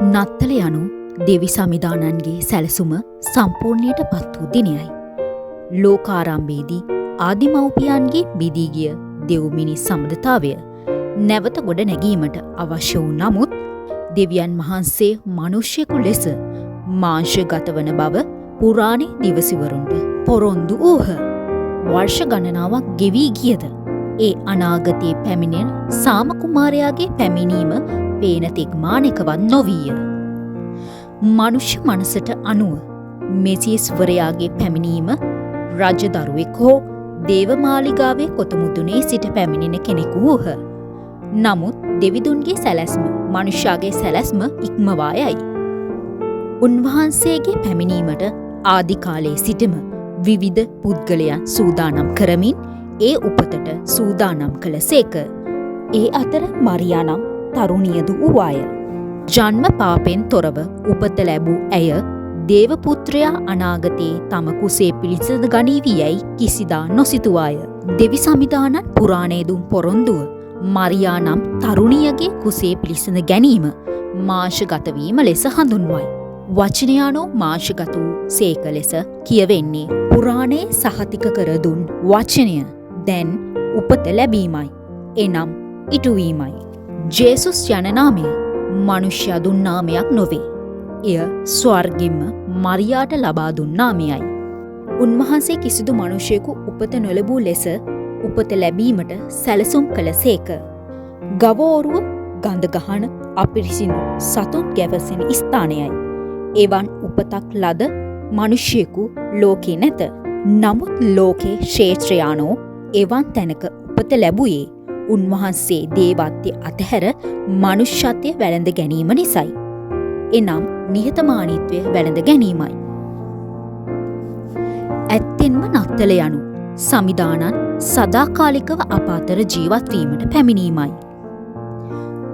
නත්තල යනු දෙවි සමිධානන්ගේ සැලසුම සම්පූර්ණයට පත් වූ දිනයයි. ලෝකාරම්භයේදී ආදිමව්පියන්ගේ බිදී ගිය දෙව් මිනිස් සම්බන්ධතාවය නැවත ගොඩ නැගීමට අවශ්‍ය වූ නමුත් දෙවියන් වහන්සේ මනුෂ්‍යයෙකු ලෙස මාංශගත වන බව පුරාණේ දිවසිවරුන්ට පොරොන්දු වූහ. වර්ෂ ගණනාවක් ගෙවී ගියද ඒ අනාගතයේ පැමිණෙන සාම කුමාරයාගේ පැමිණීම පේන තෙක් මානෙකවත් නොවීය. මනුෂ්‍ය මනසට අනුව මෙසියස්වරයාගේ පැමිණීම රජදරුවෙක් හෝ දේවමාලිගාවේ කොතමුදුනේ සිට පැමිණෙන කෙනෙකු වූහ. නමුත් දෙවිදුන්ගේ සැලැස්ම මනුෂ්‍යයාගේ සැලැස්ම ඉක්මවා යයි. උන්වහන්සේගේ පැමිණීමට ආදිකාලයේ සිටම විවිධ පුද්ගලයන් සූදානම් කරමින් ඒ උපතට සූදානම් කළ සේක. ඒ අතර මරියා නම් තරුණියදු වූවාය. ජන්ම පාපෙන් තොරව උපත ලැබූ ඇය දේවපුත්‍රයා අනාගතයේ තම කුසේ පිළිසඳ ගනීවි යැයි කිසිදා නොසිතුවාය. දෙවි සමිධානන් පුරාණයේ දුන් පොරොන්දුව මරියා නම් තරුණියගේ කුසේ පිළිසඳ ගැනීම මාංශගතවීම ලෙස හඳුන්වයි. වචනයානෝ මාංශගත වූ සේක ලෙස කියවෙන්නේ පුරාණයේ සහතික කර දුන් වචනය දැන් උපත ලැබීමයි. එනම් ඉටුවීමයි. ජේසුස් යන නාමය මනුෂ්‍ය දුන් නාමයක් නොවේ. එය ස්වර්ගෙන්ම මරියාට ලබා දුන් නාමයයි. උන්වහන්සේ කිසිදු මනුෂ්‍යයෙකු උපත නොලැබූ ලෙස උපත ලැබීමට සැලසුම් කළ සේක. ගවෝරුව ගඳ ගහන අපිරිසිදු සතුන් ගැවසෙන ස්ථානයයි. එවන් උපතක් ලද මනුෂ්‍යයෙකු ලෝකේ නැත. නමුත් ලෝකේ ශ්‍රේෂ්ඨයානෝ එවන් තැනක උපත ලැබුවේ උන්වහන්සේ දේවත්වය අතහැර මනුෂ්‍යත්වය වැළඳ ගැනීම නිසයි. එනම් නිහතමානීත්වය වැළඳ ගැනීමයි. ඇත්තෙන්ම නත්තල යනු සමිධානන් සදාකාලිකව අප අතර ජීවත්වීමට පැමිණීමයි.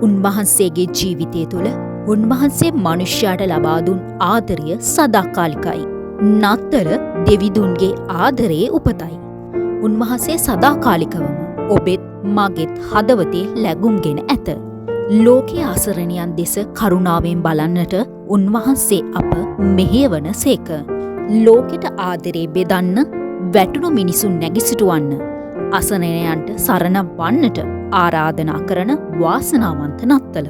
උන්වහන්සේගේ ජීවිතය තුළ උන්වහන්සේ මනුෂ්‍යයාට ලබා දුන් ආදරය සදාකාලිකයි. නත්තල දෙවිදුන්ගේ ආදරයේ උපතයි. උන්වහන්සේ සදාකාලිකවම ඔබෙත් මගෙත් හදවතේ ලැගුම්ගෙන ඇත. ලෝකයේ අසරණයන් දෙස කරුණාවෙන් බලන්නට උන්වහන්සේ අප මෙහෙයවන සේක. ලෝකෙට ආදරේ බෙදන්න, වැටුණු මිනිසුන් නැගිසිටුවන්න, අසරණයන්ට සරණ වන්නට ආරාධනා කරන වාසනාවන්ත නත්තල.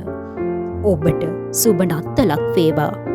ඔබට සුබ නත්තලක් වේවා.